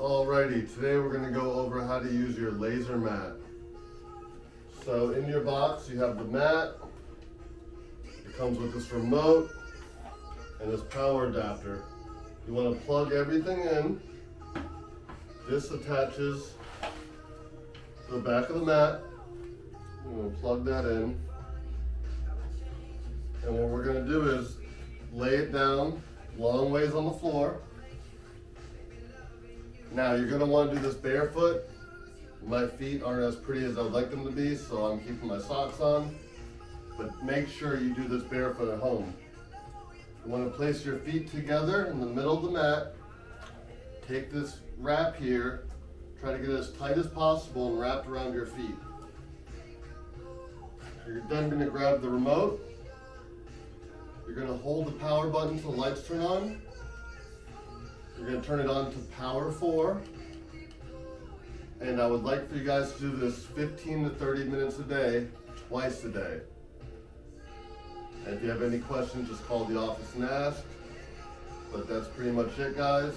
Alrighty, today we're going to go over how to use your laser mat. So in your box you have the mat, it comes with this remote and this power adapter. You want to plug everything in. This attaches to the back of the mat. I'm going to plug that in. And what we're going to do is lay it down long ways on the floor. Now you're going to want to do this barefoot. My feet aren't as pretty as I'd like them to be, so I'm keeping my socks on. But make sure you do this barefoot at home. You want to place your feet together in the middle of the mat. Take this wrap here, try to get it as tight as possible and wrapped around your feet. You're then going to grab the remote. You're going to hold the power button until the lights turn on. You're going to turn it on to power 4. And I would like for you guys to do this 15 to 30 minutes a day, twice a day. And if you have any questions, just call the office and ask. But that's pretty much it, guys.